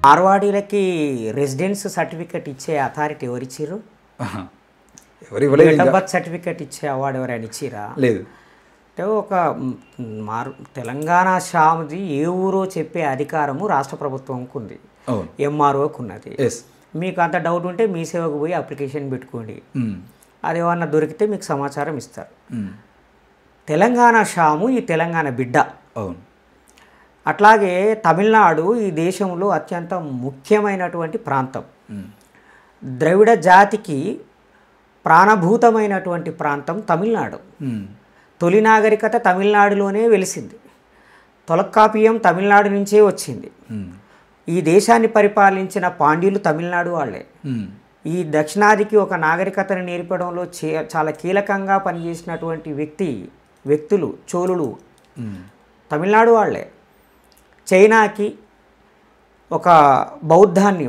మార్వాడీలకి residence certificate ఇచ్చే authority ఎవరు ఇచ్చిర్రు? ఎవరు ఇవ్వలేదు. బర్త్ సర్టిఫికెట్ ఇచ్చే అవార్డు ఎవరైనా ఇచ్చిరా? లేదు. అంటే ఒక తెలంగాణ షామ్ది ఏ ఊరో చెప్పే అధికారము రాష్ట్ర ప్రభుత్వంకు ఉంది, ఎంఆర్ఓకి ఉన్నది. మీకు అంత డౌట్ ఉంటే మీ సేవకు పోయి అప్లికేషన్ పెట్టుకోండి, అది ఏమన్నా దొరికితే మీకు సమాచారం ఇస్తారు. తెలంగాణ షాము ఈ తెలంగాణ బిడ్డ. అట్లాగే తమిళనాడు ఈ దేశంలో అత్యంత ముఖ్యమైనటువంటి ప్రాంతం. ద్రవిడ జాతికి ప్రాణభూతమైనటువంటి ప్రాంతం తమిళనాడు. తొలి నాగరికత తమిళనాడులోనే వెలిసింది. తొలక్కాపియం తమిళనాడు నుంచే వచ్చింది. ఈ దేశాన్ని పరిపాలించిన పాండ్యులు తమిళనాడు వాళ్ళే. ఈ దక్షిణాదికి ఒక నాగరికతను నేర్పడంలో చాలా కీలకంగా పనిచేసినటువంటి వ్యక్తులు చోళులు తమిళనాడు వాళ్ళే. చైనాకి ఒక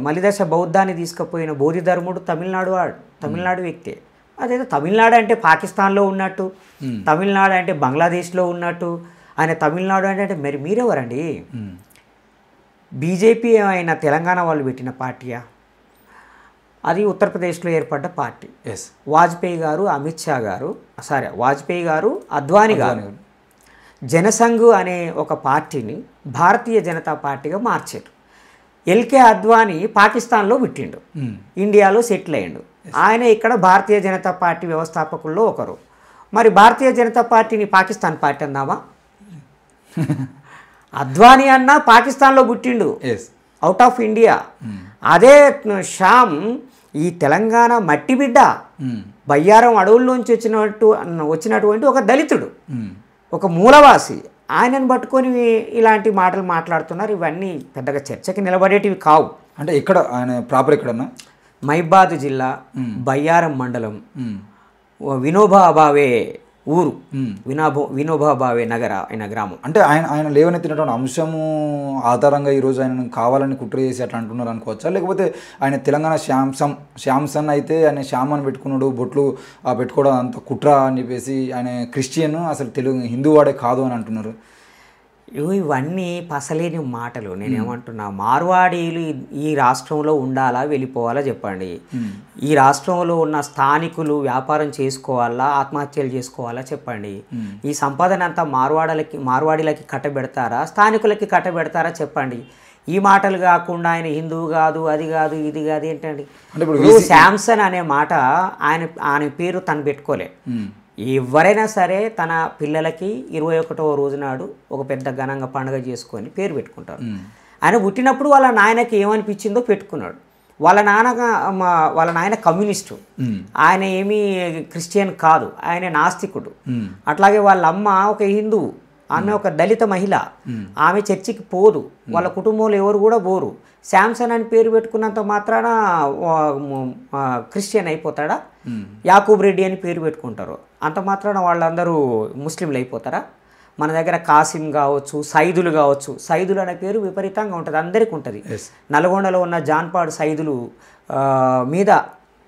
మలిదశ బౌద్ధాన్ని తీసుకుపోయిన బోధిధర్ముడు తమిళనాడు వ్యక్తే. అదే తమిళనాడు అంటే పాకిస్తాన్లో ఉన్నట్టు, తమిళనాడు అంటే బంగ్లాదేశ్లో ఉన్నట్టు, ఆయన తమిళనాడు అంటే మరి మీరెవరండి? బీజేపీ ఏమైనా తెలంగాణ వాళ్ళు పెట్టిన పార్టీయా? అది ఉత్తరప్రదేశ్లో ఏర్పడ్డ పార్టీ. వాజ్పేయి గారు, అమిత్ షా గారు, వాజ్పేయి గారు, అద్వానీ గారు జనసంఘ్ అనే ఒక పార్టీని భారతీయ జనతా పార్టీగా మార్చారు. ఎల్కే అద్వానీ పాకిస్తాన్లో పుట్టిండు, ఇండియాలో సెటిల్ అయ్యిండు. ఆయన ఇక్కడ భారతీయ జనతా పార్టీ వ్యవస్థాపకుల్లో ఒకరు. మరి భారతీయ జనతా పార్టీని పాకిస్తాన్ పార్టీ అందామా? అద్వానీ అన్న పాకిస్తాన్లో పుట్టిండు, అవుట్ ఆఫ్ ఇండియా. అదే శ్యామ్ ఈ తెలంగాణ మట్టి బిడ్డ, బయ్యారం అడవుల్లోంచి వచ్చినటువంటి ఒక దళితుడు, ఒక మూలవాసి. ఆయనను పట్టుకొని ఇలాంటి మాటలు మాట్లాడుతున్నారు. ఇవన్నీ పెద్దగా చర్చకి నిలబడేటివి కావు. అంటే ఇక్కడ ఆయన ప్రాపర్ ఎక్కడన్నా? మైబాద్ జిల్లా, బయ్యారం మండలం, వినోబా భావే ఊరు, వినోబా భావే ఆయన గ్రామం. అంటే ఆయన లేవనెత్తినటువంటి అంశము ఆధారంగా ఈరోజు ఆయన కావాలని కుట్ర చేసి అట్లా అంటున్నారు అనుకోవచ్చా? లేకపోతే ఆయన తెలంగాణ శ్యామ్సన్ అయితే ఆయన శ్యామ్ అని పెట్టుకున్నాడు, బొట్లు పెట్టుకోవడం అంత కుట్ర అని చెప్పేసి ఆయన క్రిస్టియన్, అసలు హిందూ వాడే కాదు అని అంటున్నారు. ఇవన్నీ పసలేని మాటలు. నేనేమంటున్నా, మార్వాడీలు ఈ రాష్ట్రంలో ఉండాలా వెళ్ళిపోవాలా చెప్పండి. ఈ రాష్ట్రంలో ఉన్న స్థానికులు వ్యాపారం చేసుకోవాలా, ఆత్మహత్యలు చేసుకోవాలా చెప్పండి. ఈ సంపదన అంతా మార్వాడీలకి కట్టబెడతారా, స్థానికులకి కట్టబెడతారా చెప్పండి. ఈ మాటలు కాకుండా ఆయన హిందువు కాదు, అది కాదు, ఇది కాదు ఏంటండి? శాంసన్ అనే మాట ఆయన పేరు తను పెట్టుకోలే. ఎవరైనా సరే తన పిల్లలకి 21వ రోజు నాడు ఒక పెద్ద ఘనంగా పండుగ చేసుకొని పేరు పెట్టుకుంటారు. ఆయన పుట్టినప్పుడు వాళ్ళ నాయనకి ఏమనిపించిందో పెట్టుకున్నాడు. వాళ్ళ నాయన కమ్యూనిస్టు, ఆయన ఏమీ క్రిస్టియన్ కాదు, ఆయన నాస్తికుడు. అట్లాగే వాళ్ళ అమ్మ ఒక హిందువు, ఆమె ఒక దళిత మహిళ, ఆమె చర్చికి పోదు, వాళ్ళ కుటుంబంలో ఎవరు కూడా పోరు. శాంసన్ అని పేరు పెట్టుకున్నంత మాత్రాన క్రిస్టియన్ అయిపోతాడా? యాకూబ్ రెడ్డి అని పేరు పెట్టుకుంటారు, అంత మాత్రాన వాళ్ళందరూ ముస్లింలు అయిపోతారా? మన దగ్గర కాసిం కావచ్చు, సైదులు కావచ్చు. సైదులు అనే పేరు విపరీతంగా ఉంటుంది, అందరికీ ఉంటుంది. నల్గొండలో ఉన్న జాన్పాడు సైదులు మీద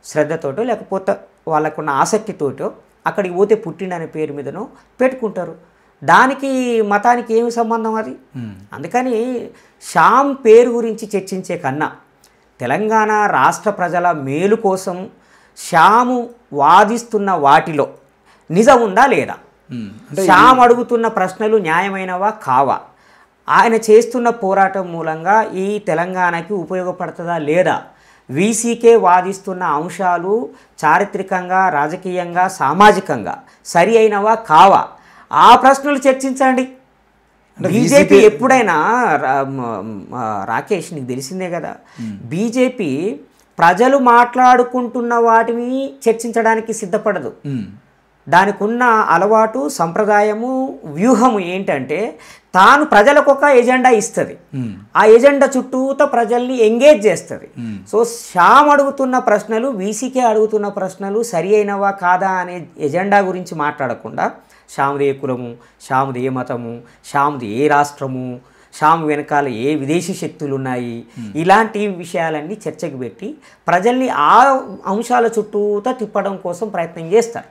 శ్రద్ధతోటో లేకపోతే వాళ్ళకున్న ఆసక్తితోటో అక్కడికి పోతే పుట్టిండనే పేరు మీదనో పెట్టుకుంటారు. దానికి మతానికి ఏమి సంబంధం అది? అందుకని శ్యామ్ పేరు గురించి చర్చించే కన్నా తెలంగాణ రాష్ట్ర ప్రజల మేలు కోసం శ్యాము వాదిస్తున్న వాటిలో నిజం ఉందా లేదా, శ్యామ్ అడుగుతున్న ప్రశ్నలు న్యాయమైనవా కావా, ఆయన చేస్తున్న పోరాటం మూలంగా ఈ తెలంగాణకి ఉపయోగపడుతుందా లేదా, వీసీకే వాదిస్తున్న అంశాలు చారిత్రకంగా, రాజకీయంగా, సామాజికంగా సరి అయినవా కావా, ఆ ప్రశ్నలు చర్చించండి. బీజేపీ ఎప్పుడైనా రాకేష్ నీకు తెలిసిందే కదా, బీజేపీ ప్రజలు మాట్లాడుకుంటున్న వాటిని చర్చించడానికి సిద్ధపడదు. దానికి ఉన్న అలవాటు, సంప్రదాయము, వ్యూహము ఏంటంటే తాను ప్రజలకు ఒక ఎజెండా ఇస్తుంది, ఆ ఎజెండా చుట్టూతో ప్రజల్ని ఎంగేజ్ చేస్తుంది. సో శ్యామ్ అడుగుతున్న ప్రశ్నలు, వీసీకే అడుగుతున్న ప్రశ్నలు సరి అయినవా కాదా అనే ఎజెండా గురించి మాట్లాడకుండా శ్యామ్ది ఏ కులము, శ్యామ్ది ఏ మతము, శ్యామ్ది ఏ రాష్ట్రము, శ్యామ్ వెనకాల ఏ విదేశీ శక్తులు ఉన్నాయి, ఇలాంటి విషయాలన్నీ చర్చకు పెట్టి ప్రజల్ని ఆ అంశాల చుట్టూతో తిప్పడం కోసం ప్రయత్నం చేస్తారు.